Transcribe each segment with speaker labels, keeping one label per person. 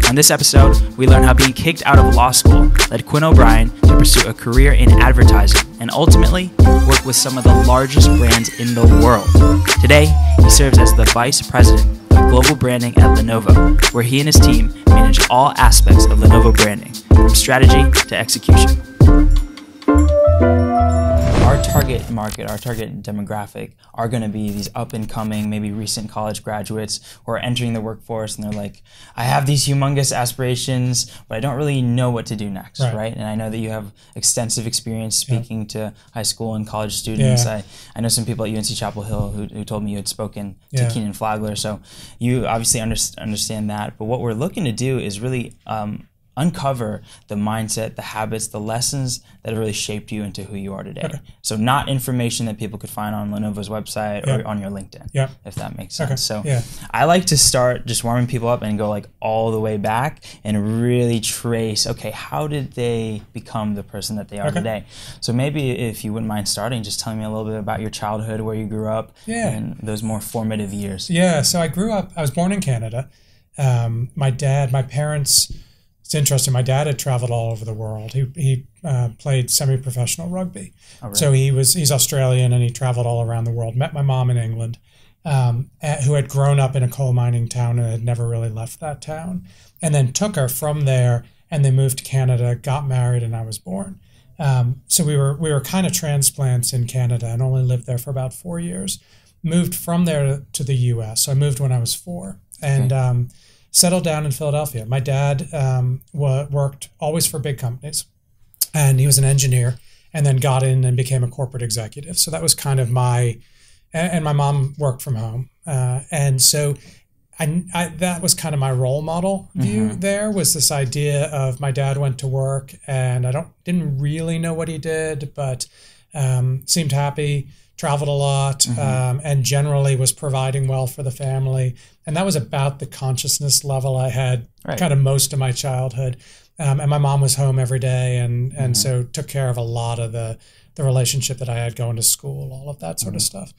Speaker 1: On this episode, we learn how being kicked out of law school led Quinn O'Brien to pursue a career in advertising and ultimately work with some of the largest brands in the world. Today, he serves as the Vice President of Global Branding at Lenovo, where he and his team manage all aspects of Lenovo branding, from strategy to execution. Our target market, our target demographic are going to be these up-and-coming, maybe recent college graduates who are entering the workforce and they're like, I have these humongous aspirations, but I don't really know what to do next, right? And I know that you have extensive experience speaking to high school and college students. I know some people at UNC Chapel Hill who told me you had spoken to Keenan Flagler, so you obviously understand that. But what we're looking to do is really uncover the mindset, the habits, the lessons that have really shaped you into who you are today. So not information that people could find on Lenovo's website or on your LinkedIn, if that makes sense. So I like to start just warming people up and go like all the way back and really trace, okay, how did they become the person that they are today? So maybe if you wouldn't mind starting, just telling me a little bit about your childhood, where you grew up, and those more formative years.
Speaker 2: So I was born in Canada. My parents, it's interesting. My dad had traveled all over the world. He played semi-professional rugby. So he's Australian and he traveled all around the world. Met my mom in England, who had grown up in a coal mining town and had never really left that town. And then took her from there and they moved to Canada, got married, and I was born. So we were kind of transplants in Canada and only lived there for about 4 years. Moved from there to the U.S. So I moved when I was 4. And settled down in Philadelphia. My dad worked always for big companies, and he was an engineer, and then got in and became a corporate executive. So that was kind of and my mom worked from home. And so that was kind of my role model view there, was this idea of my dad went to work, and didn't really know what he did, but seemed happy, traveled a lot, and generally was providing well for the family. And that was about the consciousness level I had kind of most of my childhood. And my mom was home every day and so took care of a lot of the relationship that I had going to school, all of that sort of stuff.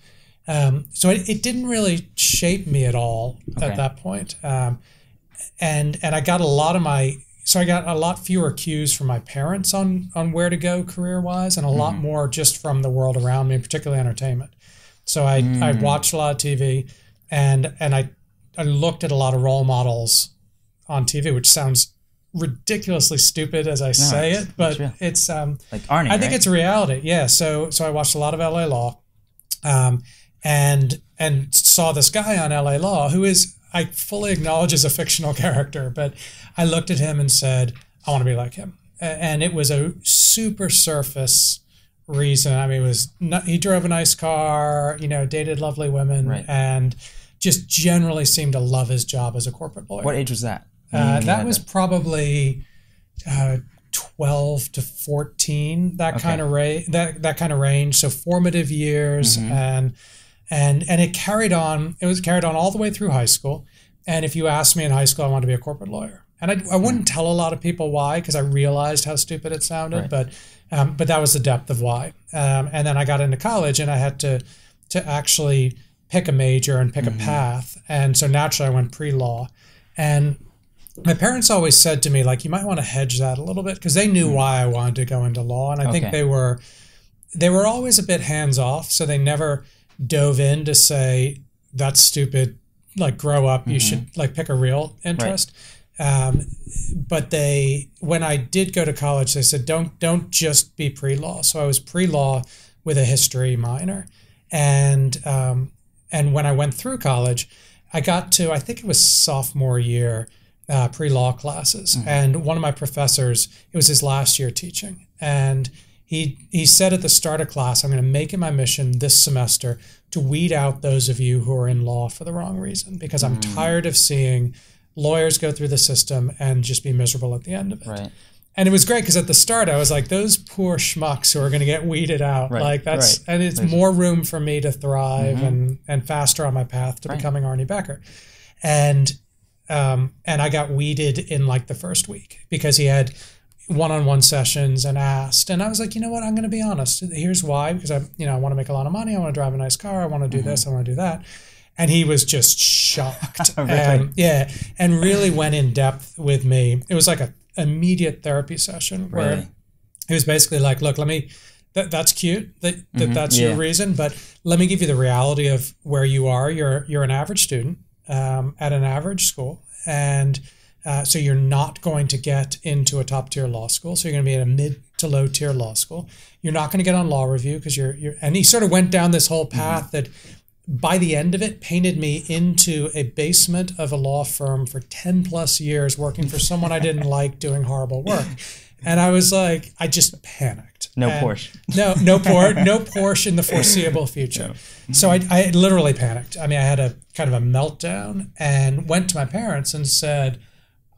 Speaker 2: So it didn't really shape me at all at that point. And I got I got a lot fewer cues from my parents on where to go career-wise, and a lot more just from the world around me, particularly entertainment. So I watched a lot of TV, and I looked at a lot of role models on TV, which sounds ridiculously stupid as I say it, but it's
Speaker 1: like Arnie,
Speaker 2: I think it's reality. Yeah. So I watched a lot of LA Law, and saw this guy on LA Law who is, I fully acknowledge, is a fictional character, but I looked at him and said, I want to be like him. And it was a super surface reason. I mean, he drove a nice car, dated lovely women, and just generally seemed to love his job as a corporate lawyer.
Speaker 1: What age was that?
Speaker 2: That was probably 12 to 14, that kind of range. So formative years, and it carried on. It was carried on all the way through high school. And if you asked me in high school, I wanted to be a corporate lawyer. And I wouldn't tell a lot of people why, because I realized how stupid it sounded. But that was the depth of why. And then I got into college, and I had to actually pick a major and pick a path. And so naturally, I went pre-law. And my parents always said to me, like, you might want to hedge that a little bit, because they knew why I wanted to go into law. And I think they were always a bit hands-off, so they never dove in to say, that's stupid, like, grow up, you should, like, pick a real interest. But when I did go to college, they said, don't just be pre-law. So I was pre-law with a history minor. And when I went through college, I got to, I think it was sophomore year, pre-law classes. And one of my professors, it was his last year teaching. And he said at the start of class, I'm going to make it my mission this semester to weed out those of you who are in law for the wrong reason, because I'm tired of seeing lawyers go through the system and just be miserable at the end of it. And it was great, because at the start I was like, those poor schmucks who are going to get weeded out. And it's more room for me to thrive and faster on my path to becoming Arnie Becker. And I got weeded in like the first week, because he had one-on-one sessions and asked, and I was like, you know what, I'm going to be honest. Here's why, because I want to make a lot of money. I want to drive a nice car. I want to do this. I want to do that. And he was just shocked.
Speaker 1: Really?
Speaker 2: And really went in depth with me. It was like a immediate therapy session where it was basically like, look, that's cute that's your reason, but let me give you the reality of where you are. You're an average student at an average school, and so you're not going to get into a top tier law school. So you're going to be at a mid to low tier law school. You're not going to get on law review because you're. And he sort of went down this whole path that, by the end of it, painted me into a basement of a law firm for 10 plus years, working for someone I didn't like, doing horrible work. And I was like, I just panicked.
Speaker 1: No Porsche.
Speaker 2: No Porsche in the foreseeable future. No. So I literally panicked. I mean, I had a kind of a meltdown and went to my parents and said,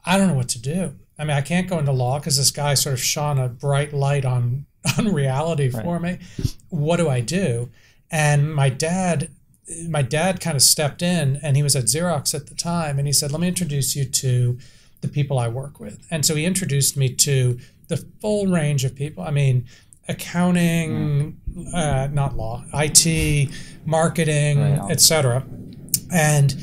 Speaker 2: I don't know what to do. I mean, I can't go into law because this guy sort of shone a bright light on reality for me. What do I do? And my dad kind of stepped in, and he was at Xerox at the time, and he said, let me introduce you to the people I work with. And so he introduced me to the full range of people. I mean, accounting, not law, IT, marketing, etc. And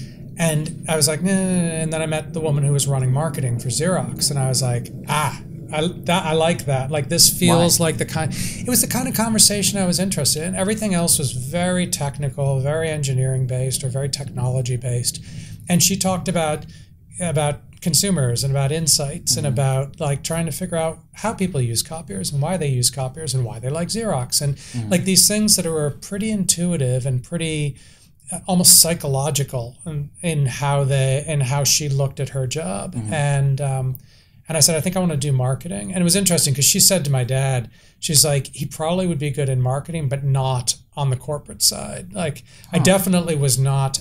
Speaker 2: I was like, nah. And then I met the woman who was running marketing for Xerox, and I was like, I like that. Like, this feels like it was the kind of conversation I was interested in. Everything else was very technical, very engineering based, or very technology based. And she talked about consumers and about insights and about like trying to figure out how people use copiers and why they use copiers and why they like Xerox and like these things that were pretty intuitive and pretty almost psychological in how she looked at her job. And I said, I think I want to do marketing. And it was interesting because she said to my dad, she's like, he probably would be good in marketing, but not on the corporate side. Like, I definitely was not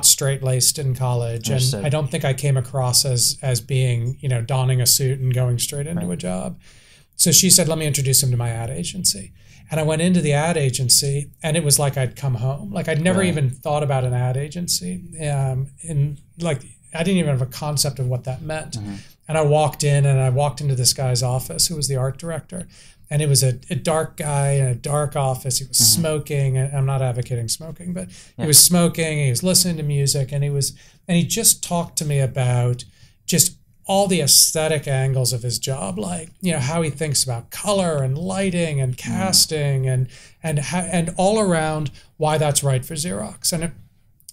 Speaker 2: straight-laced in college. Understood. And I don't think I came across as being, donning a suit and going straight into a job. So she said, let me introduce him to my ad agency. And I went into the ad agency, and it was like I'd come home. Like, I'd never even thought about an ad agency. I didn't even have a concept of what that meant. And I walked into this guy's office who was the art director. And it was a dark guy in a dark office. He was smoking. And I'm not advocating smoking, but he was smoking. He was listening to music, and he just talked to me about just all the aesthetic angles of his job, like how he thinks about color and lighting and casting and all around why that's right for Xerox. And it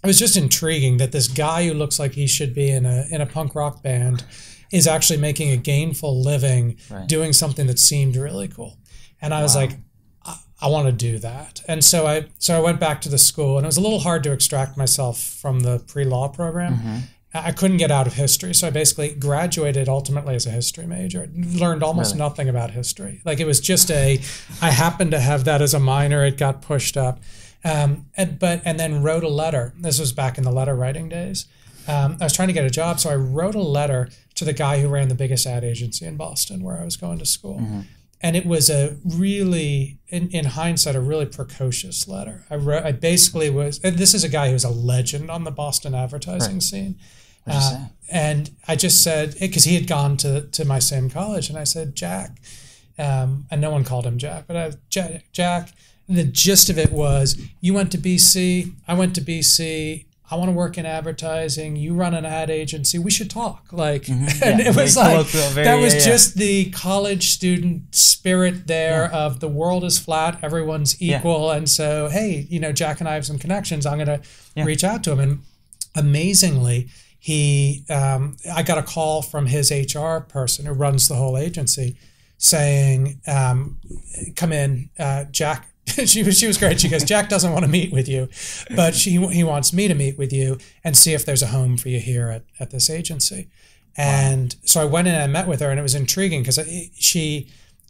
Speaker 2: was just intriguing that this guy who looks like he should be in a punk rock band is actually making a gainful living doing something that seemed really cool. And I was like, I want to do that. And so I went back to the school, and it was a little hard to extract myself from the pre-law program. I couldn't get out of history. So I basically graduated ultimately as a history major. Learned almost nothing about history. Like, it was just I happened to have that as a minor. It got pushed up. And then wrote a letter. This was back in the letter writing days. I was trying to get a job, so I wrote a letter to the guy who ran the biggest ad agency in Boston, where I was going to school. And it was a really, in hindsight, a really precocious letter. I basically was, and this is a guy who's a legend on the Boston advertising scene. And I just said, because he had gone to my same college, and I said, Jack, and no one called him Jack, but Jack. And the gist of it was, you went to BC, I went to BC, I want to work in advertising, you run an ad agency, we should talk. Like, and it was like, that was just the college student spirit there of the world is flat, everyone's equal. And so, hey, Jack and I have some connections, I'm going to reach out to him. And amazingly, I got a call from his HR person who runs the whole agency saying, come in, Jack. She was great. She goes, Jack doesn't want to meet with you, but he wants me to meet with you and see if there's a home for you here at this agency. And so I went in and I met with her, and it was intriguing because I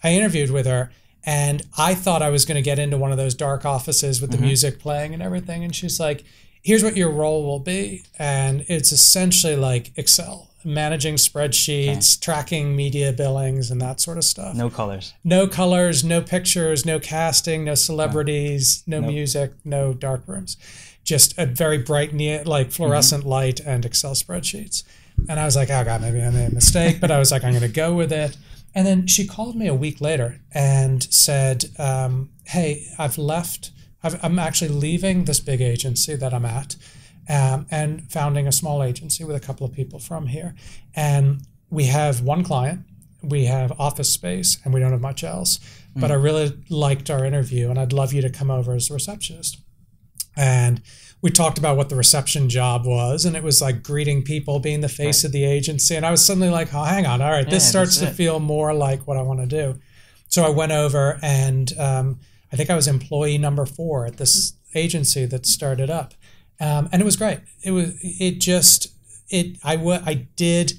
Speaker 2: interviewed with her, and I thought I was going to get into one of those dark offices with the music playing and everything. And she's like, here's what your role will be. And it's essentially like Excel, managing spreadsheets, tracking media billings and that sort of stuff.
Speaker 1: No colors,
Speaker 2: no pictures, no casting, no celebrities, no music, no dark rooms. Just a very bright, like fluorescent light and Excel spreadsheets. And I was like, oh God, maybe I made a mistake, but I was like, I'm going to go with it. And then she called me a week later and said, hey, I'm actually leaving this big agency that I'm at. and founding a small agency with a couple of people from here. And we have one client, we have office space, and we don't have much else. But I really liked our interview, and I'd love you to come over as a receptionist. And we talked about what the reception job was, and it was like greeting people, being the face of the agency. And I was suddenly like, oh, hang on, all right, this starts to feel more like what I want to do. So I went over, and I think I was employee number 4 at this agency that started up. And it was great. I did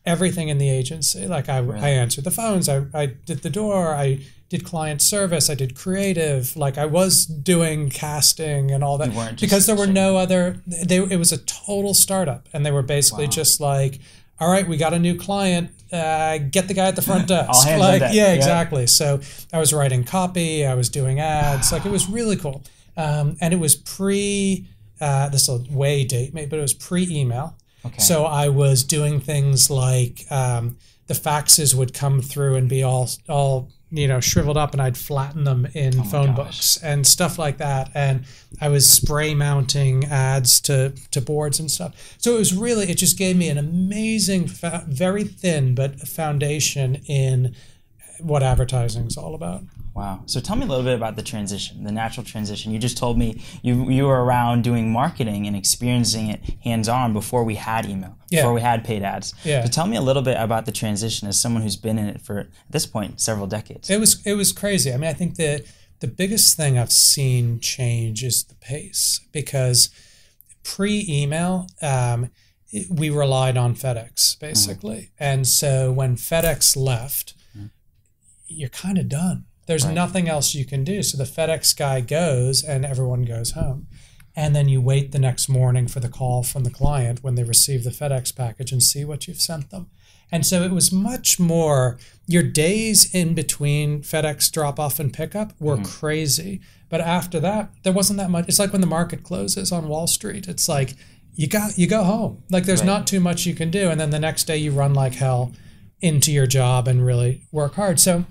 Speaker 2: everything in the agency. Like I answered the phones, I did the door, I did client service, I did creative, like I was doing casting and all that, because there were no other, it was a total startup, and they were basically just like, all right, we got a new client, get the guy at the front desk.
Speaker 1: All hands on deck.
Speaker 2: Yeah, exactly. So I was writing copy, I was doing ads, like it was really cool. And it was this will way date me, but it was pre-email. Okay. So I was doing things like the faxes would come through and be all shriveled up, and I'd flatten them in phone books and stuff like that. And I was spray mounting ads to boards and stuff. So it just gave me an amazing, very thin, but foundation in what advertising is all about.
Speaker 1: Wow. So tell me a little bit about the transition, the natural transition. You just told me you were around doing marketing and experiencing it hands-on before we had email, before we had paid ads. Yeah. So tell me a little bit about the transition as someone who's been in it for, at this point, several decades.
Speaker 2: It was crazy. I mean, I think the biggest thing I've seen change is the pace, because pre-email, we relied on FedEx, basically. And so when FedEx left, you're kind of done. There's nothing else you can do. So the FedEx guy goes and everyone goes home. And then you wait the next morning for the call from the client when they receive the FedEx package and see what you've sent them. And so it was much more, your days in between FedEx drop-off and pickup were crazy. But after that, there wasn't that much. It's like when the market closes on Wall Street. It's like you go home. Like there's not too much you can do. And then the next day you run like hell into your job and really work hard. So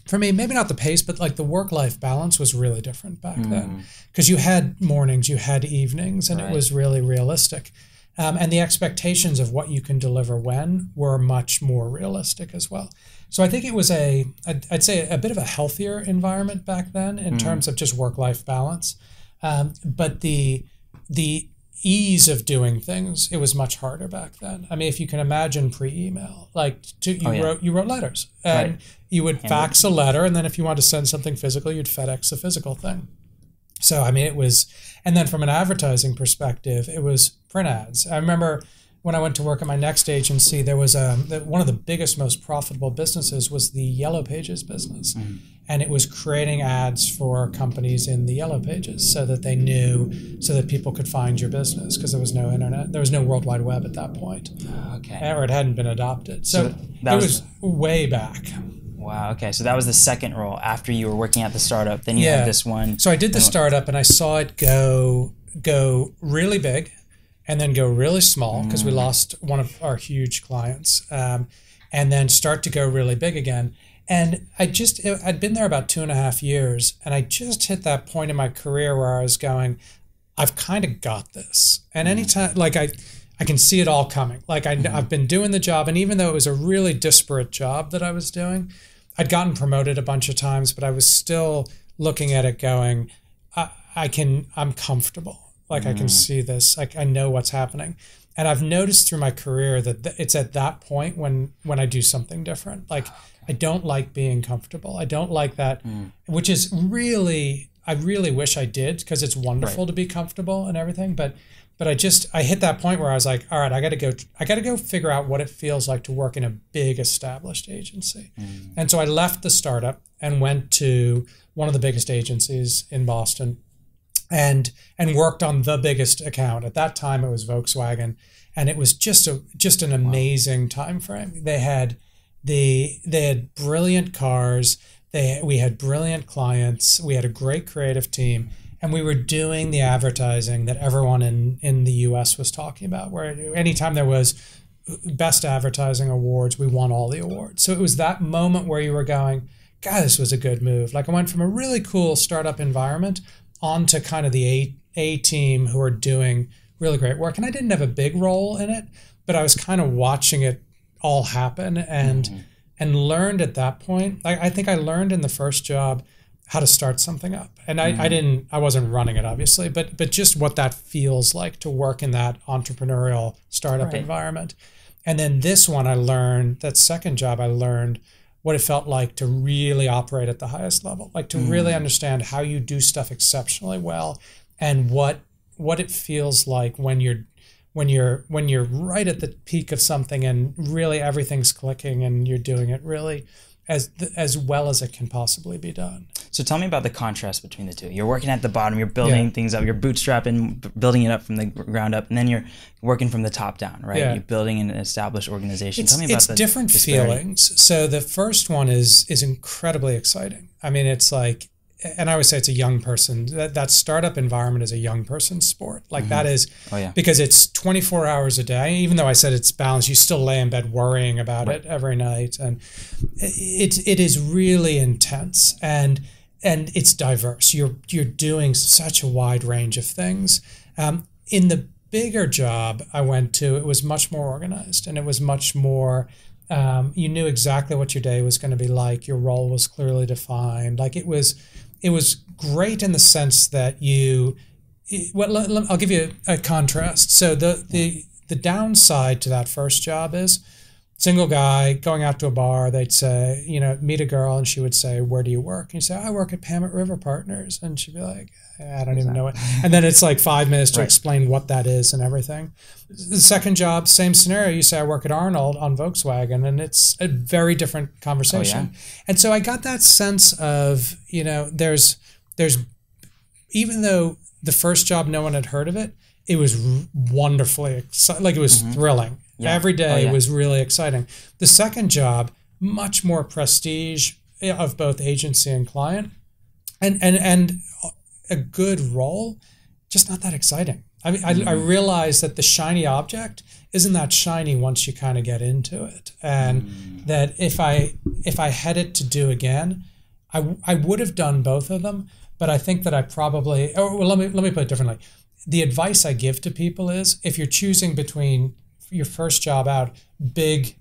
Speaker 2: for me, maybe not the pace, but like the work-life balance was really different back then, because you had mornings, you had evenings, and it was really realistic. And the expectations of what you can deliver when were much more realistic as well. So I think it was I'd say a bit of a healthier environment back then in terms of just work-life balance. But the ease of doing things, it was much harder back then. I mean, if you can imagine pre-email, like you wrote letters, and you would fax a letter, and then if you wanted to send something physical, you'd FedEx a physical thing. So I mean, it was, and then from an advertising perspective, it was print ads. I remember when I went to work at my next agency, there was one of the biggest, most profitable businesses was the Yellow Pages business. And it was creating ads for companies in the Yellow Pages so that they knew, so that people could find your business, because there was no internet. There was no World Wide Web at that point. Okay. Or it hadn't been adopted. So it was way back.
Speaker 1: Wow, okay. So that was the second role after you were working at the startup. Then you had this one.
Speaker 2: So I did the startup, and I saw it go really big and then go really small, because we lost one of our huge clients, and then start to go really big again. And I'd been there about 2.5 years, and I just hit that point in my career where I was going, I've kind of got this. And anytime, like I can see it all coming. Like I've been doing the job, and even though it was a really disparate job that I was doing, I'd gotten promoted a bunch of times, but I was still looking at it going, I'm comfortable. Like I can see this, like I know what's happening. And I've noticed through my career that it's at that point when I do something different. Like I don't like being comfortable. I don't like that, which is really, I really wish I did, because it's wonderful to be comfortable and everything. But I hit that point where I was like, all right, I got to go figure out what it feels like to work in a big established agency. And so I left the startup and went to one of the biggest agencies in Boston, and worked on the biggest account. At that time, it was Volkswagen, and it was just an amazing time frame. They had brilliant cars. We had brilliant clients. We had a great creative team, and we were doing the advertising that everyone in the U.S. was talking about. Where anytime there was best advertising awards, we won all the awards. So it was that moment where you were going, God, this was a good move. Like I went from a really cool startup environment onto kind of the A team who are doing really great work. And I didn't have a big role in it, but I was kind of watching it all happen and learned at that point. I think I learned in the first job how to start something up. And I wasn't running it, obviously, but just what that feels like to work in that entrepreneurial startup environment. And then this one, that second job, I learned what it felt like to really operate at the highest level, like to really understand how you do stuff exceptionally well, and what it feels like when you're right at the peak of something and really everything's clicking and you're doing it really as well as it can possibly be done.
Speaker 1: So tell me about the contrast between the two. You're working at the bottom, you're building things up, you're bootstrapping, building it up from the ground up, and then you're working from the top down, right? You're building an established organization. Tell me about the
Speaker 2: different feelings. So the first one is incredibly exciting. I mean, it's like, and I always say it's a young person. That startup environment is a young person's sport. Like that is, because it's 24 hours a day. Even though I said it's balanced, you still lay in bed worrying about it every night, and it is really intense and it's diverse. You're doing such a wide range of things. In the bigger job I went to, it was much more organized, and it was much more. You knew exactly what your day was going to be like. Your role was clearly defined. Like it was great in the sense that I'll give you a contrast. So the downside to that first job is single guy going out to a bar. They'd say, meet a girl, and she would say, "Where do you work?" And you say, "I work at Pamet River Partners," and she'd be like, "I don't even know it." And then it's like 5 minutes to explain what that is and everything. The second job, same scenario. You say, "I work at Arnold on Volkswagen," and it's a very different conversation. And so I got that sense of, there's even though the first job no one had heard of it, it was wonderfully exciting. Like it was thrilling. Every day was really exciting. The second job, much more prestige of both agency and client, and a good role, just not that exciting. I mean, I realized that the shiny object isn't that shiny once you kind of get into it, and that if I had it to do again, I would have done both of them. But I think that I probably, let me put it differently. The advice I give to people is, if you're choosing between your first job out, big,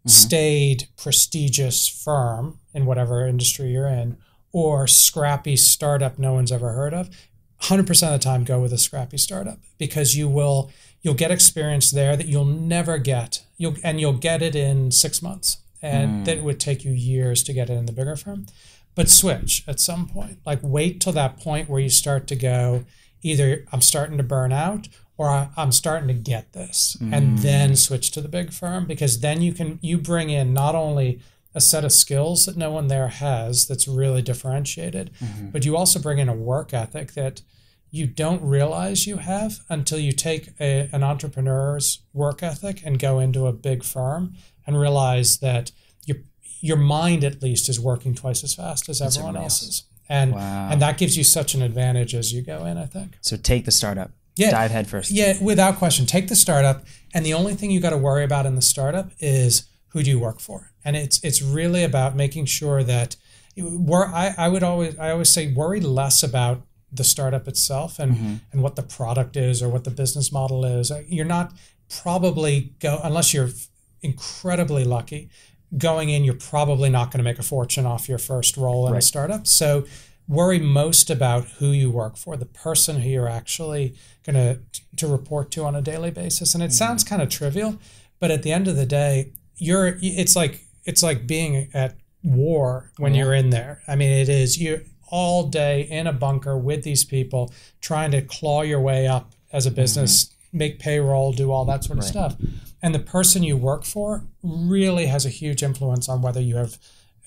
Speaker 2: staid, prestigious firm in whatever industry you're in, or scrappy startup no one's ever heard of, 100% of the time go with a scrappy startup, because you'll get experience there that you'll never get. You'll get it in 6 months, and that it would take you years to get it in the bigger firm. But switch at some point. Like wait till that point where you start to go, either I'm starting to burn out or I'm starting to get this, and then switch to the big firm, because then you bring in not only a set of skills that no one there has that's really differentiated, but you also bring in a work ethic that you don't realize you have until you take an entrepreneur's work ethic and go into a big firm and realize that your mind at least is working twice as fast as everyone else's. And that gives you such an advantage as you go in, I think.
Speaker 1: So take the startup. Dive head first.
Speaker 2: Yeah, without question. Take the startup, and the only thing you got to worry about in the startup is who do you work for. And it's really about making sure that I always say worry less about the startup itself and what the product is or what the business model is. You're not probably unless you're incredibly lucky, going in, you're probably not going to make a fortune off your first role in a startup. So worry most about who you work for, the person who you're actually going to report to on a daily basis. And it sounds kind of trivial, but at the end of the day, it's like being at war when you're in there. I mean, it is. You're all day in a bunker with these people trying to claw your way up as a business, make payroll, do all that sort of stuff. And the person you work for really has a huge influence on whether you have,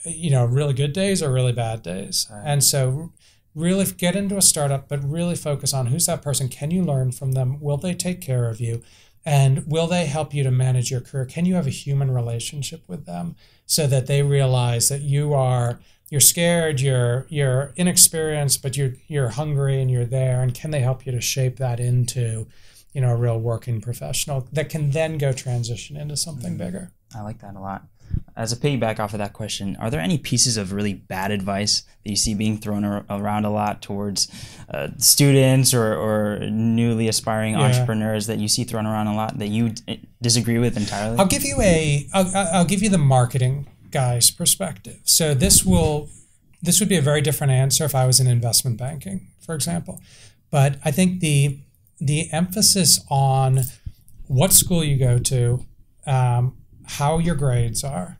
Speaker 2: really good days or really bad days. And so really get into a startup, but really focus on who's that person. Can you learn from them? Will they take care of you? And will they help you to manage your career? Can you have a human relationship with them so that they realize that you're scared, you're inexperienced, but you're hungry and you're there? And can they help you to shape that into, a real working professional that can then go transition into something bigger?
Speaker 1: I like that a lot. As a piggyback off of that question, are there any pieces of really bad advice that you see being thrown around a lot towards students or newly aspiring entrepreneurs that you see thrown around a lot that you disagree with entirely?
Speaker 2: I'll give you the marketing guy's perspective. So this would be a very different answer if I was in investment banking, for example. But I think the emphasis on what school you go to, how your grades are,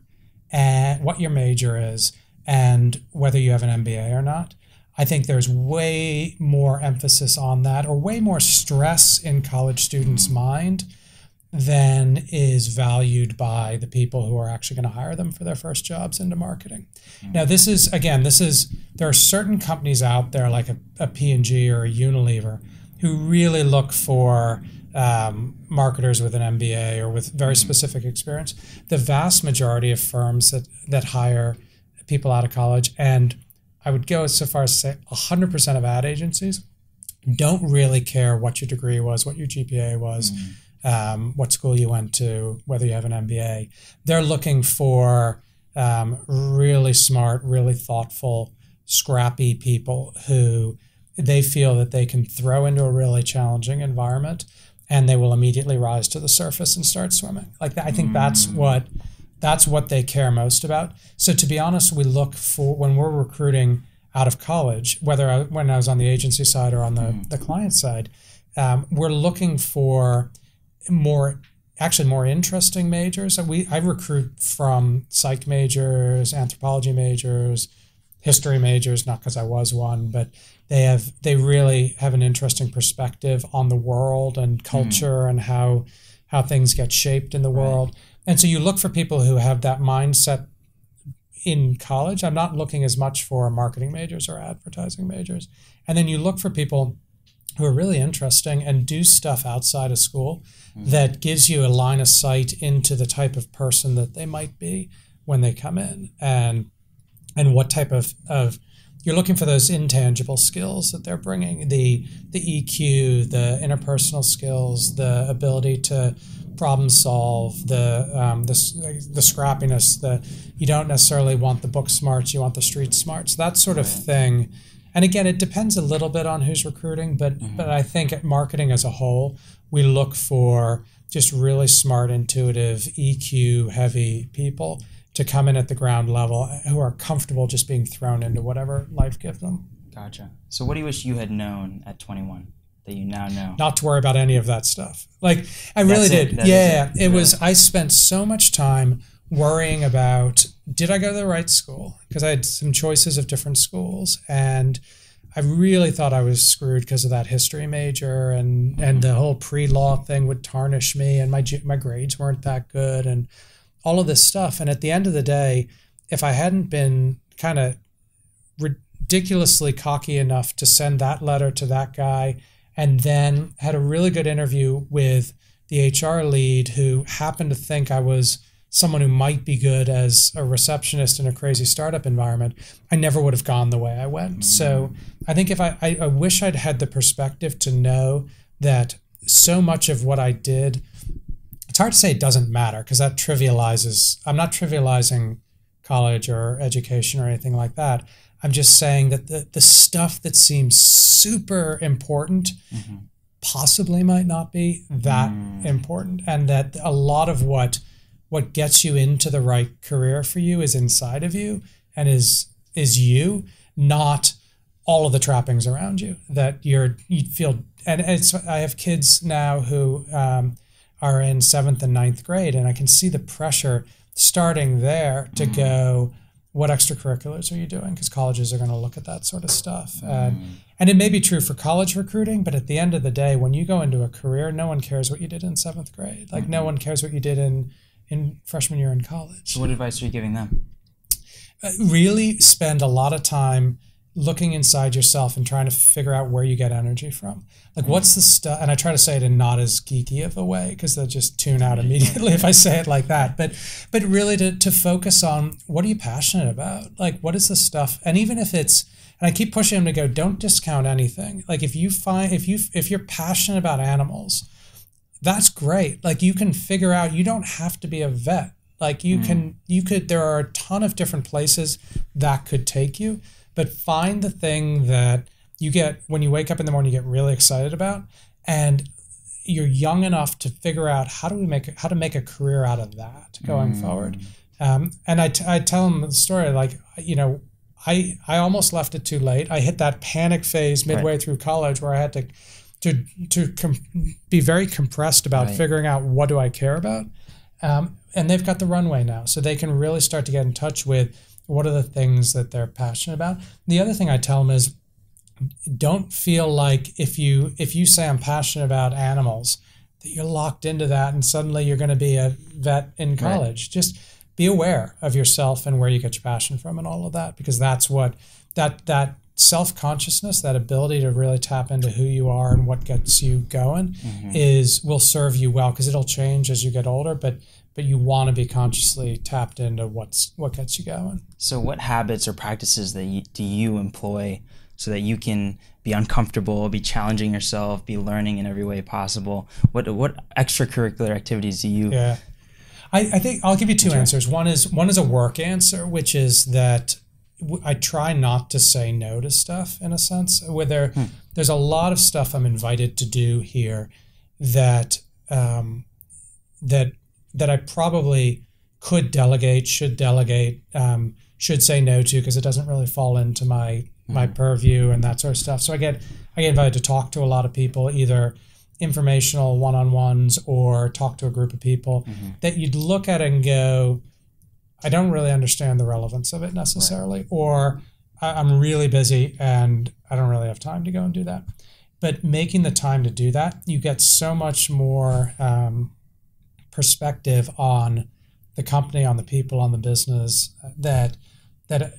Speaker 2: and what your major is, and whether you have an MBA or not. I think there's way more emphasis on that, or way more stress in college students' mind than is valued by the people who are actually going to hire them for their first jobs into marketing. Now, there are certain companies out there like a P&G or a Unilever who really look for marketers with an MBA or with very specific experience. The vast majority of firms that hire people out of college, and I would go so far as to say 100% of ad agencies, don't really care what your degree was, what your GPA was, what school you went to, whether you have an MBA. They're looking for really smart, really thoughtful, scrappy people who they feel that they can throw into a really challenging environment and they will immediately rise to the surface and start swimming. Like that, I think that's what they care most about. So to be honest, we look for, when we're recruiting out of college, when I was on the agency side or on the client side, we're looking for more interesting majors. I recruit from psych majors, anthropology majors, history majors, not because I was one, but they really have an interesting perspective on the world and culture and how things get shaped in the world. And so you look for people who have that mindset in college. I'm not looking as much for marketing majors or advertising majors. And then you look for people who are really interesting and do stuff outside of school that gives you a line of sight into the type of person that they might be when they come in, and what type of you're looking for those intangible skills that they're bringing, the EQ, the interpersonal skills, the ability to problem solve, the scrappiness. You don't necessarily want the book smarts, you want the street smarts, that sort of thing. And again, it depends a little bit on who's recruiting, but I think at marketing as a whole, we look for just really smart, intuitive, EQ heavy people to come in at the ground level who are comfortable just being thrown into whatever life gives them.
Speaker 1: Gotcha. So what do you wish you had known at 21 that you now know?
Speaker 2: Not to worry about any of that stuff. Like, I really did. I spent so much time worrying about, did I go to the right school? Because I had some choices of different schools, and I really thought I was screwed because of that history major, and the whole pre-law thing would tarnish me, and my grades weren't that good, and all of this stuff. And at the end of the day, if I hadn't been kind of ridiculously cocky enough to send that letter to that guy, and then had a really good interview with the HR lead who happened to think I was someone who might be good as a receptionist in a crazy startup environment, I never would have gone the way I went. So I think if I wish I'd had the perspective to know that so much of what I did, it's hard to say it doesn't matter, because that trivializes. I'm not trivializing college or education or anything like that. I'm just saying that the stuff that seems super important possibly might not be that important, and that a lot of what gets you into the right career for you is inside of you and is you, not all of the trappings around you that you feel. And I have kids now who are in 7th and 9th grade, and I can see the pressure starting there to go, what extracurriculars are you doing? Because colleges are going to look at that sort of stuff. And it may be true for college recruiting, but at the end of the day, when you go into a career, no one cares what you did in 7th grade. Like no one cares what you did in freshman year in college.
Speaker 1: So what advice are you giving them?
Speaker 2: Really spend a lot of time looking inside yourself and trying to figure out where you get energy from. Like what's the stuff, and I try to say it in not as geeky of a way, because they'll just tune out immediately if I say it like that. But really to focus on, what are you passionate about? Like what is the stuff? And even if it's, and I keep pushing them to go, don't discount anything. Like if you're passionate about animals, that's great. Like you can figure out, you don't have to be a vet Like you could, there are a ton of different places that could take you, but find the thing that you get when you wake up in the morning, you get really excited about, and you're young enough to figure out how to make a career out of that going forward. And I tell them the story, like, you know, I almost left it too late. I hit that panic phase midway through college where I had to be very compressed about figuring out what do I care about. And they've got the runway now, so they can really start to get in touch with what are the things that they're passionate about. The other thing I tell them is, don't feel like if you say I'm passionate about animals, that you're locked into that and suddenly you're going to be a vet in college. Just be aware of yourself and where you get your passion from and all of that, because that's what that self-consciousness, that ability to really tap into who you are and what gets you going will serve you well, because it'll change as you get older, but you want to be consciously tapped into what gets you going. So
Speaker 1: what habits or practices do you employ so that you can be uncomfortable, be challenging yourself, be learning in every way possible? What extracurricular activities do you?
Speaker 2: Yeah, I think I'll give you two answers. One is a work answer, which is that I try not to say no to stuff, in a sense. Where there's a lot of stuff I'm invited to do here that that I probably could delegate, should delegate, should say no to, because it doesn't really fall into my purview and that sort of stuff. So I get invited to talk to a lot of people, either informational one-on-ones or talk to a group of people that you'd look at and go, I don't really understand the relevance of it necessarily, or I'm really busy and I don't really have time to go and do that. But making the time to do that, you get so much more perspective on the company, on the people, on the business, that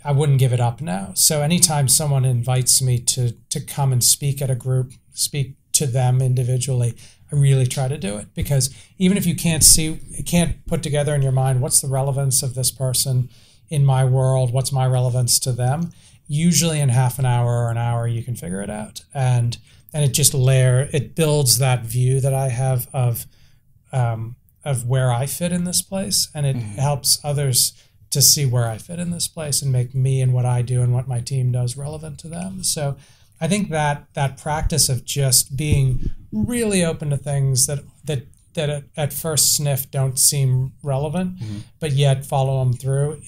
Speaker 2: I wouldn't give it up now. So anytime someone invites me to come and speak at a group, speak to them individually, I really try to do it, because even if you can't put together in your mind what's the relevance of this person in my world, what's my relevance to them, usually in half an hour or an hour you can figure it out, and it builds that view that I have of where I fit in this place, and it helps others to see where I fit in this place and make me and what I do and what my team does relevant to them. So I think that practice of just being really open to things that at first sniff don't seem relevant, but yet follow them through.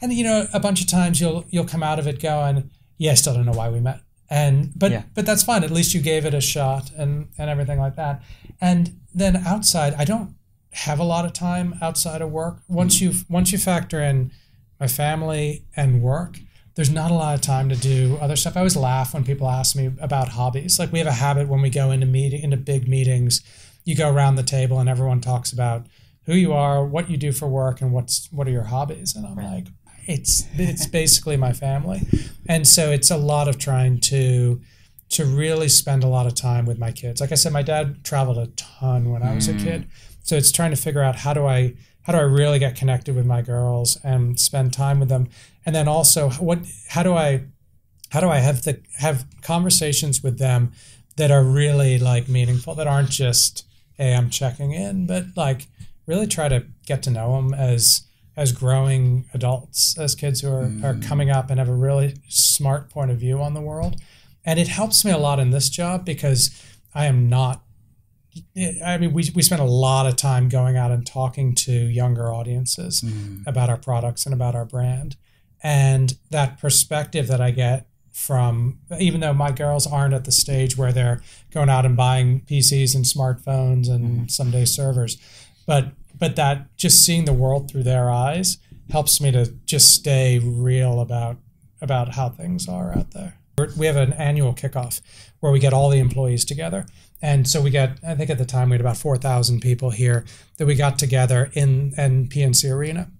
Speaker 2: And you know, a bunch of times you'll come out of it going, yeah, I still don't know why we met. But that's fine. At least you gave it a shot and everything like that. And then outside, I don't have a lot of time outside of work. Once you factor in my family and work, there's not a lot of time to do other stuff. I always laugh when people ask me about hobbies. Like, we have a habit when we go into big meetings, you go around the table and everyone talks about who you are, what you do for work, and what are your hobbies. And I'm like, it's basically my family. And so it's a lot of trying to really spend a lot of time with my kids. Like I said, my dad traveled a ton when I was a kid. So it's trying to figure out how do I really get connected with my girls and spend time with them, and then also how do I have conversations with them that are really like meaningful, that aren't just, hey, I'm checking in, but like really try to get to know them as growing adults, as kids who are coming up and have a really smart point of view on the world. And it helps me a lot in this job, because we spend a lot of time going out and talking to younger audiences about our products and about our brand. And that perspective that I get from, even though my girls aren't at the stage where they're going out and buying PCs and smartphones and someday servers, but that just seeing the world through their eyes helps me to just stay real about how things are out there. We have an annual kickoff where we get all the employees together. And so I think at the time we had about 4,000 people here that we got together in PNC Arena.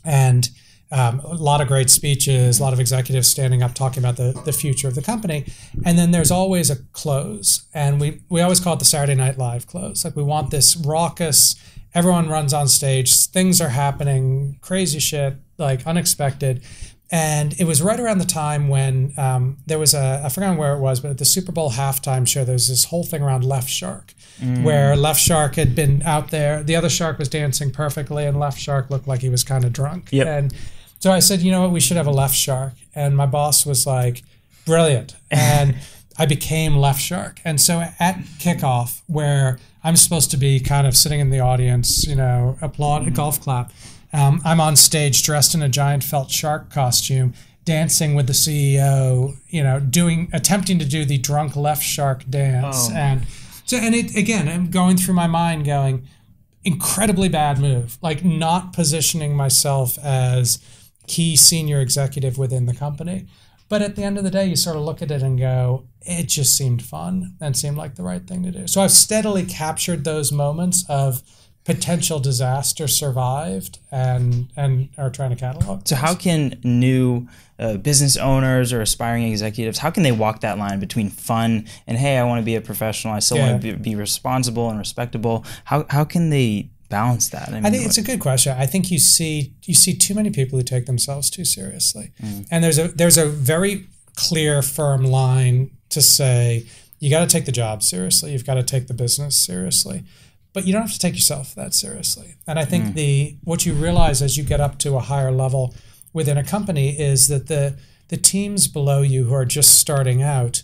Speaker 2: And a lot of great speeches, a lot of executives standing up talking about the future of the company. And then there's always a close. And we always call it the Saturday Night Live close. Like, we want this raucous, everyone runs on stage, things are happening, crazy shit, like unexpected. And it was right around the time when there was I forgot where it was, but at the Super Bowl halftime show, there was this whole thing around Left Shark, where Left Shark had been out there. The other shark was dancing perfectly, and Left Shark looked like he was kind of drunk.
Speaker 1: Yep.
Speaker 2: And so I said, you know what, we should have a Left Shark. And my boss was like, brilliant. And I became Left Shark. And so at kickoff, where I'm supposed to be kind of sitting in the audience, you know, applaud, golf clap, I'm on stage dressed in a giant felt shark costume, dancing with the CEO, you know, attempting to do the drunk Left Shark dance. And it again, I'm going through my mind going, incredibly bad move, like not positioning myself as key senior executive within the company. But at the end of the day, you sort of look at it and go, it just seemed fun and seemed like the right thing to do. So I've steadily captured those moments of potential disaster survived and are trying to catalog.
Speaker 1: So how can new business owners or aspiring executives, how can they walk that line between fun and, hey, I want to be a professional, I still want to be responsible and respectable? How can they balance that?
Speaker 2: I think it's a good question. I think you see too many people who take themselves too seriously. And there's a very clear, firm line to say, you got to take the job seriously, you've got to take the business seriously. But you don't have to take yourself that seriously. And I think what you realize as you get up to a higher level within a company is that the teams below you who are just starting out,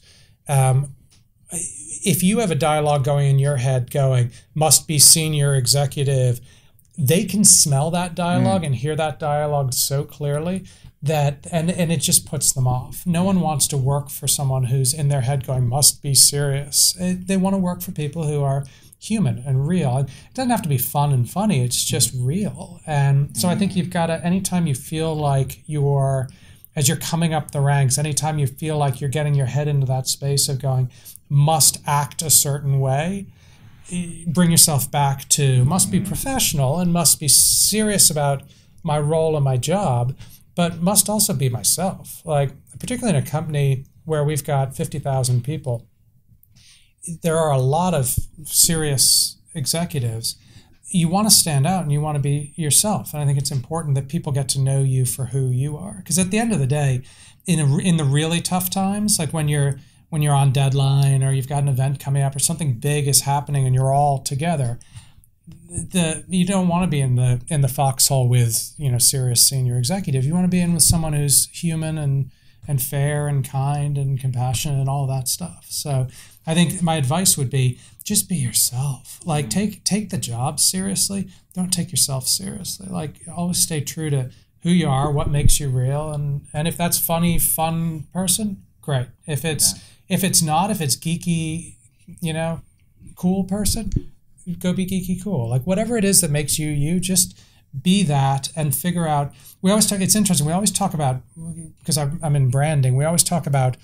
Speaker 2: if you have a dialogue going in your head going, must be senior executive, they can smell that dialogue and hear that dialogue so clearly that, and it just puts them off. No one wants to work for someone who's in their head going, must be serious. They want to work for people who are human and real. It doesn't have to be fun and funny. It's just real. And so I think you've got to, anytime you feel like as you're coming up the ranks, anytime you feel like you're getting your head into that space of going, must act a certain way, bring yourself back to must be professional and must be serious about my role and my job, but must also be myself. Like, particularly in a company where we've got 50,000 people, there are a lot of serious executives. You want to stand out and you want to be yourself. And I think it's important that people get to know you for who you are. Because at the end of the day, in the really tough times, like when you're on deadline or you've got an event coming up or something big is happening and you're all together, you don't want to be in the foxhole with, you know, serious senior executive. You want to be in with someone who's human and fair and kind and compassionate and all that stuff. So I think my advice would be just be yourself. Like take the job seriously. Don't take yourself seriously. Like always stay true to who you are, what makes you real, and if that's funny, fun person, great. If it's not, if it's geeky, you know, cool person, go be geeky cool. Like whatever it is that makes you you, just be that and figure out. We always talk, it's interesting, we always talk about, because I'm in branding, we always talk about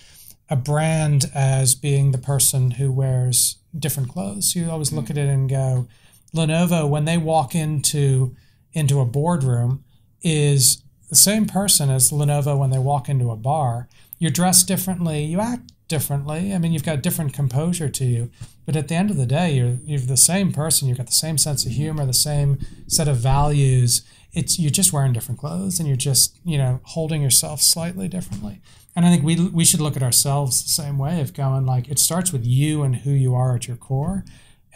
Speaker 2: a brand as being the person who wears different clothes. You always look at it and go, Lenovo, when they walk into a boardroom, is the same person as Lenovo when they walk into a bar. You're dressed differently, you act differently. I mean, you've got different composure to you, but at the end of the day, you're the same person. You've got the same sense of humor, the same set of values. You're just wearing different clothes, and you're just, you know, holding yourself slightly differently. And I think we should look at ourselves the same way of going, like, it starts with you and who you are at your core.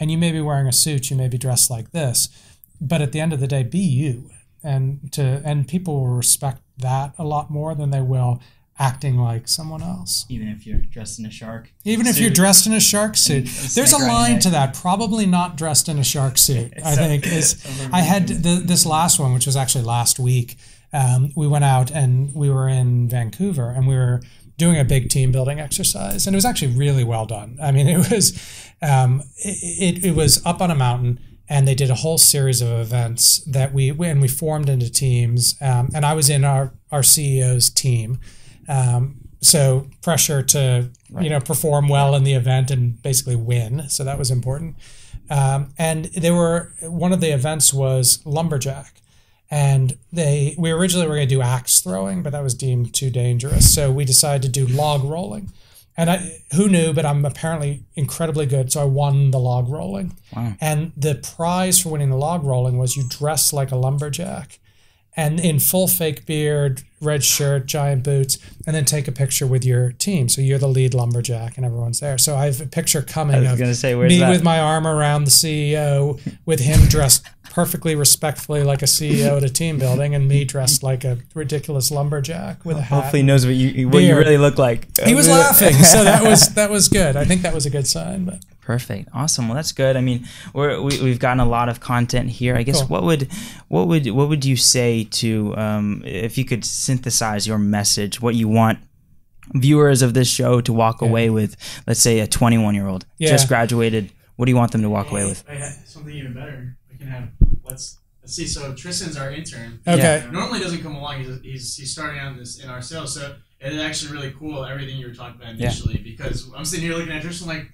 Speaker 2: And you may be wearing a suit, you may be dressed like this, but at the end of the day, be you. And people will respect that a lot more than they will acting like someone else.
Speaker 1: Even if you're dressed in a shark
Speaker 2: Even if you're dressed in a shark suit. There's a line to that, probably not dressed in a shark suit, I think. I had this last one, which was actually last week. We went out and we were in Vancouver and we were doing a big team building exercise, and it was actually really well done. I mean, it was up on a mountain, and they did a whole series of events that we formed into teams, and I was in our CEO's team. So pressure to perform well in the event and basically win. So that was important. And one of the events was lumberjack. And we originally were going to do axe throwing, but that was deemed too dangerous. So we decided to do log rolling. And who knew, but I'm apparently incredibly good. So I won the log rolling. Wow. And the prize for winning the log rolling was you dress like a lumberjack and in full fake beard, red shirt, giant boots, and then take a picture with your team. So you're the lead lumberjack and everyone's there. So I have a picture coming of me with my arm around the CEO, with him dressed perfectly respectfully like a CEO at a team building, and me dressed like a ridiculous lumberjack with a hat.
Speaker 1: Hopefully he knows what you really look like.
Speaker 2: He was laughing, so that was good. I think that was a good sign. But
Speaker 1: perfect, awesome. Well, that's good. I mean, we've gotten a lot of content here. I guess cool. What would you say to if you could synthesize your message, what you want viewers of this show to walk away with? Let's say a 21-year-old just graduated. What do you want them to walk away with?
Speaker 3: Something even better. We can have let's see. So Tristan's our intern.
Speaker 2: Okay.
Speaker 3: Normally doesn't come along. He's starting out in our sales. So it is actually really cool everything you were talking about initially because I'm sitting here looking at Tristan like.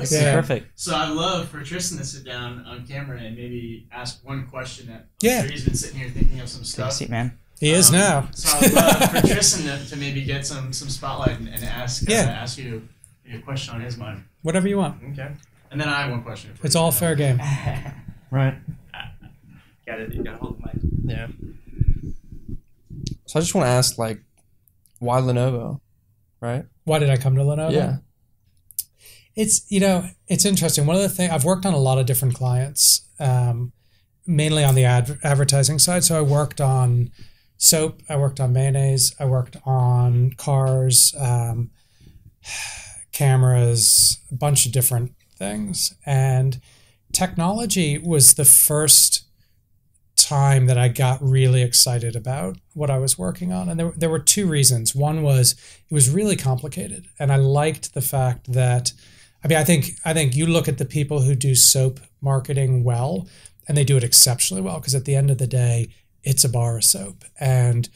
Speaker 1: Perfect.
Speaker 3: So I'd love for Tristan to sit down on camera and maybe ask one question that I'm sure he's been sitting here thinking of some stuff.
Speaker 1: Seat, man.
Speaker 2: He is now.
Speaker 3: So I'd love for Tristan to maybe get some spotlight and ask you a question on his mind.
Speaker 2: Whatever you want.
Speaker 3: Okay. And then I have one question.
Speaker 2: It's all fair game.
Speaker 4: Right.
Speaker 1: You gotta hold the mic.
Speaker 4: Yeah. So I just want to ask, like, why Lenovo, right?
Speaker 2: Why did I come to Lenovo?
Speaker 4: Yeah.
Speaker 2: It's, it's interesting. One of the things, I've worked on a lot of different clients, mainly on the advertising side. So I worked on soap, I worked on mayonnaise, I worked on cars, cameras, a bunch of different things. And technology was the first time that I got really excited about what I was working on. And there were two reasons. One was it was really complicated. And I liked the fact that, I think you look at the people who do soap marketing well, and they do it exceptionally well, because at the end of the day, it's a bar of soap and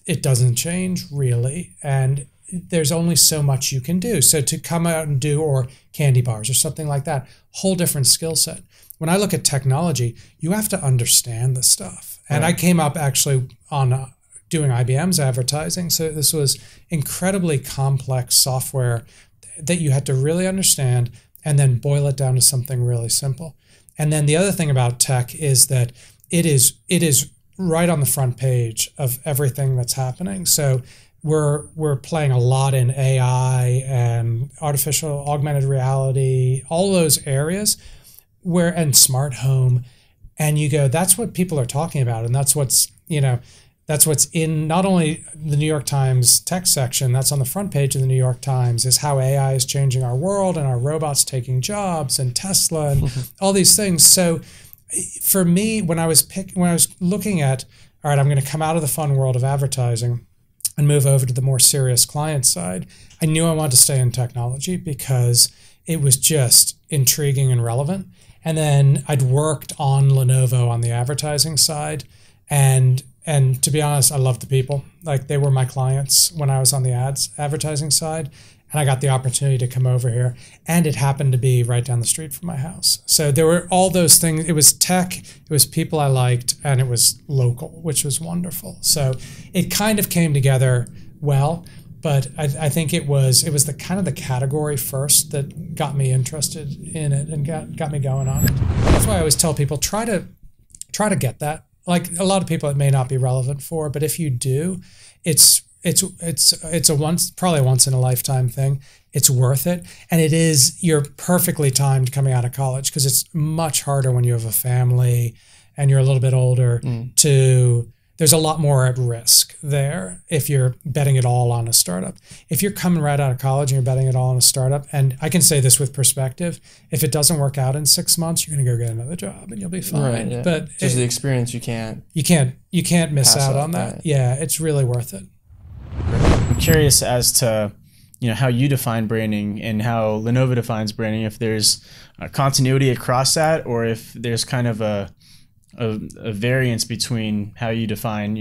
Speaker 2: it doesn't change really. And there's only so much you can do. So to come out and do, or candy bars or something like that, whole different skill set. When I look at technology, you have to understand the stuff. And I came up actually on doing IBM's advertising. So this was incredibly complex software that you had to really understand and then boil it down to something really simple. And then the other thing about tech is that it is right on the front page of everything that's happening. So we're playing a lot in AI and artificial augmented reality, all those areas and smart home. And you go, that's what people are talking about. And that's what's in not only the New York Times tech section, that's on the front page of the New York Times, is how AI is changing our world and our robots taking jobs and Tesla and all these things. So for me, when I was looking at, all right, I'm going to come out of the fun world of advertising and move over to the more serious client side, I knew I wanted to stay in technology because it was just intriguing and relevant. And then I'd worked on Lenovo on the advertising side, and to be honest, I loved the people. Like, they were my clients when I was on the advertising side, and I got the opportunity to come over here, and it happened to be right down the street from my house. So there were all those things. It was tech, it was people I liked, and it was local, which was wonderful. So it kind of came together well, but I think it was the kind of the category first that got me interested in it and got me going on it. That's why I always tell people, try to get that. Like, a lot of people it may not be relevant for, but if you do, it's probably a once in a lifetime thing. It's worth it. And you're perfectly timed coming out of college, because it's much harder when you have a family and you're a little bit older there's a lot more at risk there if you're betting it all on a startup. If you're coming right out of college and you're betting it all on a startup, and I can say this with perspective, if it doesn't work out in 6 months, you're going to go get another job and you'll be fine.
Speaker 4: Right, yeah.
Speaker 2: But
Speaker 4: just the experience, you can't
Speaker 2: miss out on that. Right. Yeah, it's really worth it.
Speaker 5: I'm curious as to how you define branding and how Lenovo defines branding. If there's a continuity across that, or if there's kind of a variance between how you define,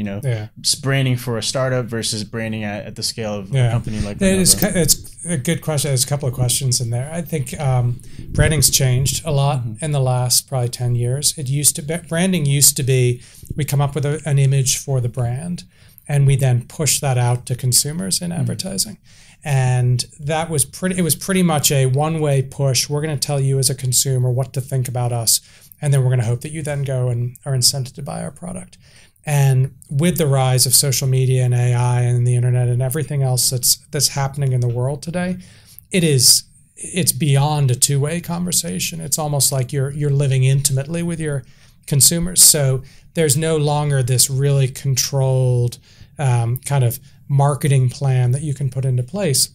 Speaker 5: branding for a startup versus branding at the scale of a company like Lenovo.
Speaker 2: It's a good question. There's a couple of questions in there. I think branding's changed a lot in the last probably 10 years. Branding used to be, we come up with an image for the brand, and we then push that out to consumers in advertising. And it was pretty much a one-way push. We're going to tell you as a consumer what to think about us, and then we're going to hope that you then go and are incented to buy our product. And with the rise of social media and AI and the internet and everything else that's happening in the world today, it's beyond a two-way conversation. It's almost like you're living intimately with your consumers. So there's no longer this really controlled kind of marketing plan that you can put into place.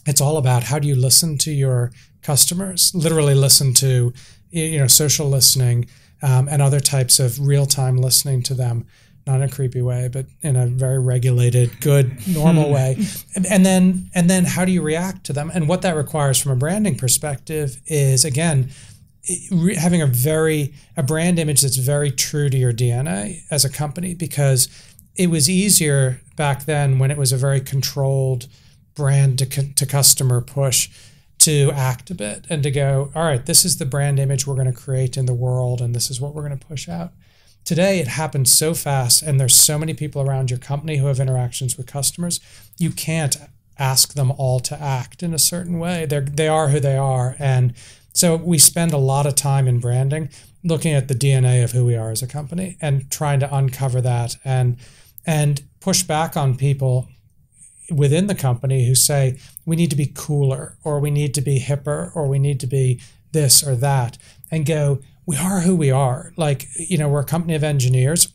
Speaker 2: It's all about how do you listen to your customers, literally listen to, social listening and other types of real-time listening to them, not in a creepy way, but in a very regulated, good, normal way. And then how do you react to them? And what that requires from a branding perspective is, again, having a brand image that's very true to your DNA as a company, because it was easier back then when it was a very controlled brand to customer push to act a bit and to go, all right, this is the brand image we're going to create in the world and this is what we're going to push out. Today, it happens so fast and there's so many people around your company who have interactions with customers, you can't ask them all to act in a certain way. They are who they are. And so we spend a lot of time in branding looking at the DNA of who we are as a company and trying to uncover that and push back on people within the company who say we need to be cooler or we need to be hipper or we need to be this or that, and go, we are who we are. Like, we're a company of engineers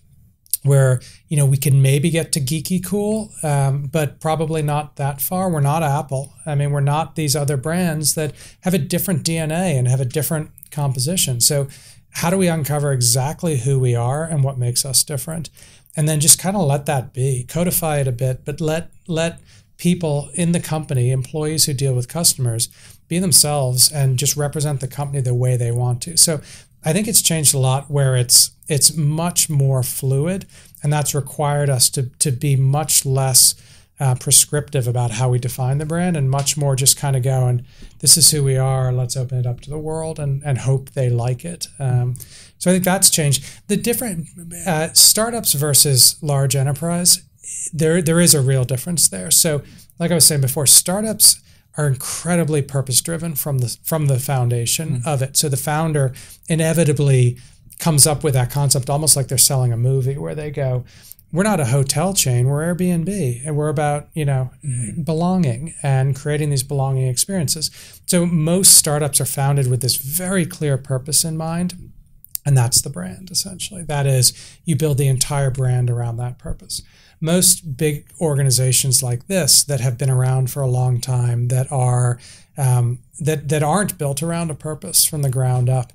Speaker 2: where, we can maybe get to geeky cool, but probably not that far. We're not Apple. I mean, we're not these other brands that have a different DNA and have a different composition. So how do we uncover exactly who we are and what makes us different? And then just kind of let that be, codify it a bit, but let people in the company, employees who deal with customers, be themselves and just represent the company the way they want to. So I think it's changed a lot where it's much more fluid, and that's required us to be much less prescriptive about how we define the brand and much more just kind of going, this is who we are, let's open it up to the world and hope they like it. So I think that's changed. The different startups versus large enterprise, there is a real difference there. So like I was saying before, startups are incredibly purpose-driven from the foundation of it. So the founder inevitably comes up with that concept almost like they're selling a movie where they go, we're not a hotel chain, we're Airbnb, and we're about, belonging and creating these belonging experiences. So most startups are founded with this very clear purpose in mind, and that's the brand, essentially. That is, you build the entire brand around that purpose. Most big organizations like this that have been around for a long time that are that aren't built around a purpose from the ground up,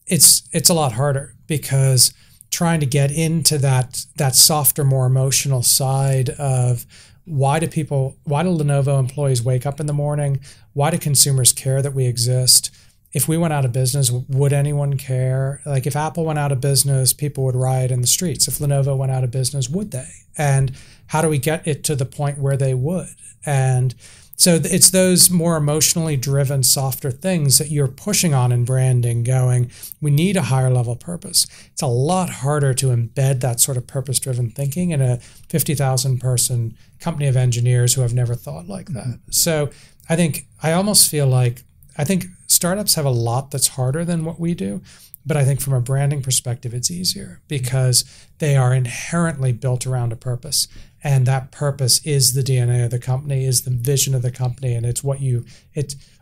Speaker 2: it's a lot harder, because trying to get into that softer, more emotional side of why do Lenovo employees wake up in the morning? Why do consumers care that we exist? If we went out of business, would anyone care? Like if Apple went out of business, people would riot in the streets. If Lenovo went out of business, would they? And how do we get it to the point where they would? And so it's those more emotionally driven, softer things that you're pushing on in branding, going, we need a higher level purpose. It's a lot harder to embed that sort of purpose-driven thinking in a 50,000 person company of engineers who have never thought like that. So I almost feel like, I think startups have a lot that's harder than what we do, but I think from a branding perspective, it's easier because they are inherently built around a purpose. And that purpose is the DNA of the company, is the vision of the company. And it's I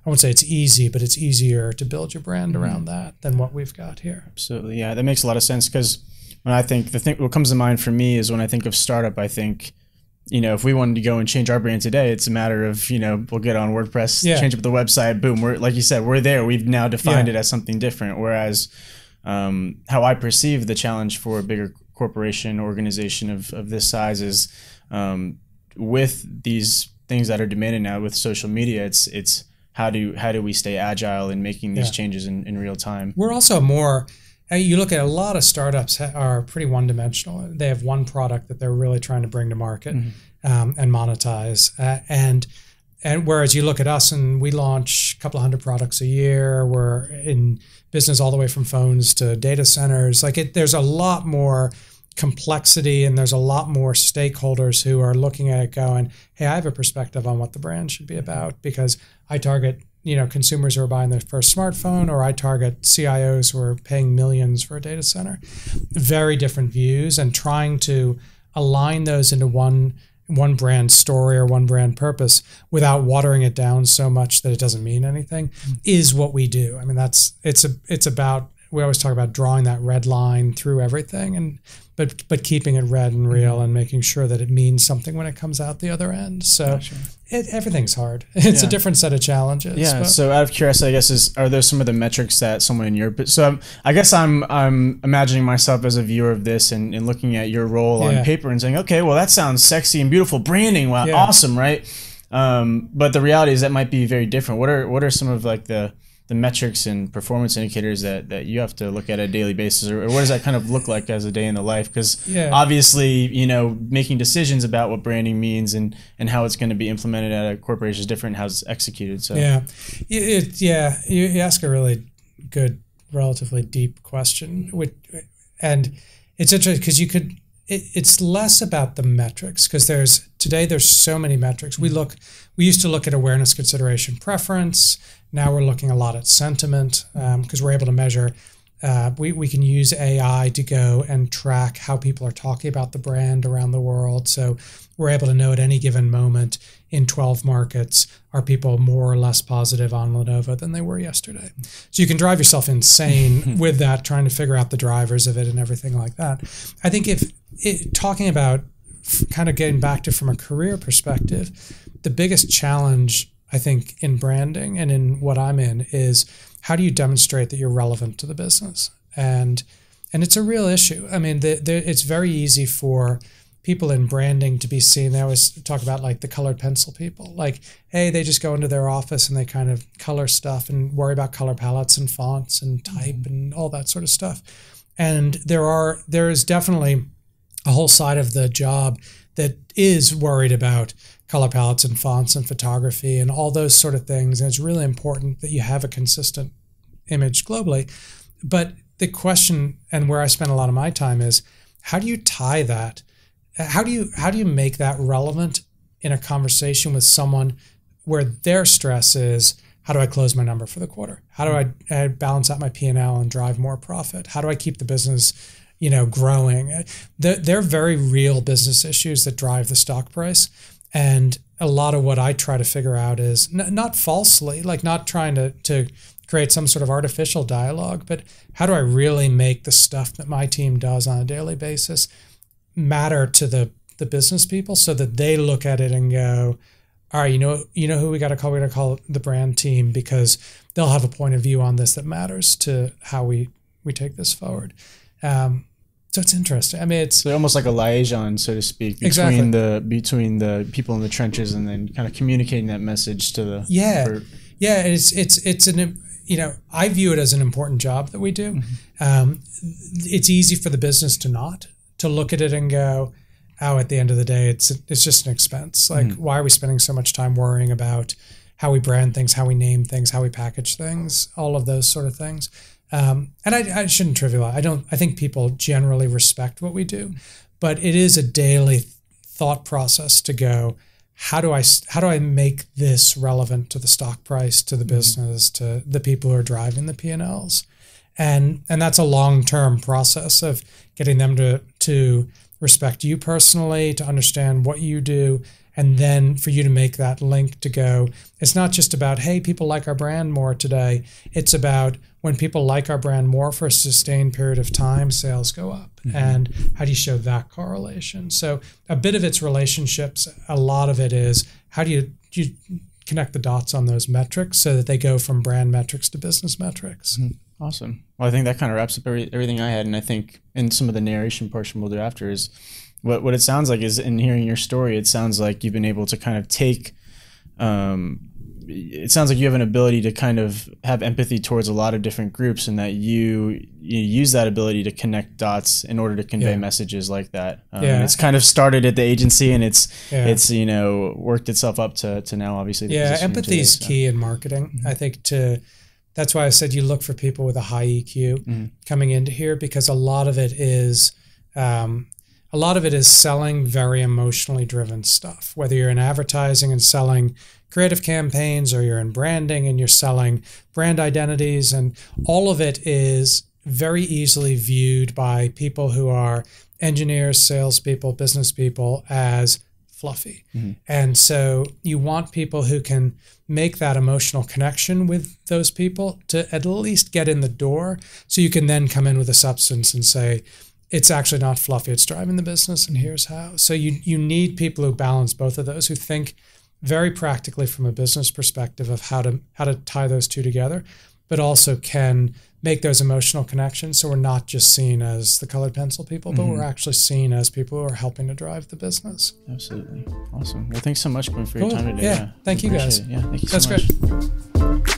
Speaker 2: won't say it's easy, but it's easier to build your brand around that than what we've got here. Absolutely.
Speaker 5: Yeah, that makes a lot of sense, because when I think what comes to mind for me is when I think of startup, I think, if we wanted to go and change our brand today, it's a matter of, we'll get on WordPress, change up the website, boom, we're, like you said, we're there. We've now defined it as something different. Whereas how I perceive the challenge for a bigger corporation organization of this size is with these things that are demanded now with social media, it's how do we stay agile in making these changes in real time.
Speaker 2: We're also more, you look at a lot of startups are pretty one-dimensional. They have one product that they're really trying to bring to market and monetize. And whereas you look at us and we launch a couple of hundred products a year, we're in business all the way from phones to data centers. There's a lot more complexity and there's a lot more stakeholders who are looking at it going, hey, I have a perspective on what the brand should be about because I target consumers who are buying their first smartphone, or I target CIOs who are paying millions for a data center. Very different views, and trying to align those into one brand story or one brand purpose without watering it down so much that it doesn't mean anything is what we do. I mean, it's about, we always talk about drawing that red line through everything, but keeping it red and real and making sure that it means something when it comes out the other end. So everything's hard. It's a different set of challenges.
Speaker 5: Yeah. So out of curiosity, I guess, are there some of the metrics that someone in your, so I guess I'm imagining myself as a viewer of this and looking at your role on paper and saying, okay, well, that sounds sexy and beautiful. Branding, wow, awesome, right? But the reality is that might be very different. What are some of like the metrics and performance indicators that you have to look at a daily basis, or what does that kind of look like as a day in the life? Because obviously, making decisions about what branding means and how it's going to be implemented at a corporation is different, how it's executed. So you ask a really good, relatively deep question, and it's interesting because it's less about the metrics, because today there's so many metrics. We used to look at awareness, consideration, preference. Now we're looking a lot at sentiment, because we're able to measure. We can use AI to go and track how people are talking about the brand around the world. So we're able to know at any given moment in 12 markets, are people more or less positive on Lenovo than they were yesterday? So you can drive yourself insane with that, trying to figure out the drivers of it and everything like that. I think talking about kind of getting back to from a career perspective, the biggest challenge I think in branding and in what I'm in is, how do you demonstrate that you're relevant to the business? And it's a real issue. I mean, it's very easy for people in branding to be seen. They always talk about like the colored pencil people. Like, hey, they just go into their office and they kind of color stuff and worry about color palettes and fonts and type and all that sort of stuff. And there is definitely a whole side of the job that is worried about color palettes and fonts and photography and all those sort of things. And it's really important that you have a consistent image globally. But the question, and where I spend a lot of my time, is how do you tie that? How do you make that relevant in a conversation with someone where their stress is, how do I close my number for the quarter? How do I balance out my P&L and drive more profit? How do I keep the business growing? They're very real business issues that drive the stock price. And a lot of what I try to figure out is not falsely, like not trying to create some sort of artificial dialogue, but how do I really make the stuff that my team does on a daily basis matter to the business people, so that they look at it and go, all right, you know who we got to call? We got to call the brand team, because they'll have a point of view on this that matters to how we take this forward. So it's interesting. I mean, it's almost like a liaison, so to speak, between the people in the trenches, and then kind of communicating that message to the It's an I view it as an important job that we do. It's easy for the business to look at it and go, oh, at the end of the day, it's just an expense. Like, why are we spending so much time worrying about how we brand things, how we name things, how we package things, all of those sort of things? And I shouldn't trivialize. I think people generally respect what we do, but it is a daily thought process to go, how do I make this relevant to the stock price, to the business, to the people who are driving the P&Ls? And that's a long-term process of getting them to respect you personally, to understand what you do, and then for you to make that link to go, it's not just about, hey, people like our brand more today. It's about, when people like our brand more for a sustained period of time, sales go up. And how do you show that correlation? So a bit of it's relationships. A lot of it is, how do you connect the dots on those metrics so that they go from brand metrics to business metrics? Awesome. Well, I think that kind of wraps up everything I had. And I think in some of the narration portion we'll do after is, what it sounds like is, in hearing your story, it sounds like you've been able to kind of take, it sounds like you have an ability to kind of have empathy towards a lot of different groups, and that you use that ability to connect dots in order to convey messages like that. It's kind of started at the agency, and it's worked itself up to now, obviously.
Speaker 2: Empathy is key in marketing. I think that's why I said you look for people with a high EQ coming into here, because a lot of it is, a lot of it is selling very emotionally driven stuff, whether you're in advertising and selling creative campaigns, or you're in branding and you're selling brand identities. And all of it is very easily viewed by people who are engineers, salespeople, business people as fluffy. And so you want people who can make that emotional connection with those people to at least get in the door, so you can then come in with a substance and say, it's actually not fluffy, it's driving the business, and here's how. So you need people who balance both of those, who think very practically from a business perspective of how to tie those two together, but also can make those emotional connections, so we're not just seen as the colored pencil people, but we're actually seen as people who are helping to drive the business.
Speaker 5: Absolutely. Awesome. Well, thanks so much, Quinn, for your time today.
Speaker 2: Yeah. Thank you, guys.
Speaker 5: Yeah, thank you so much.
Speaker 2: That's great.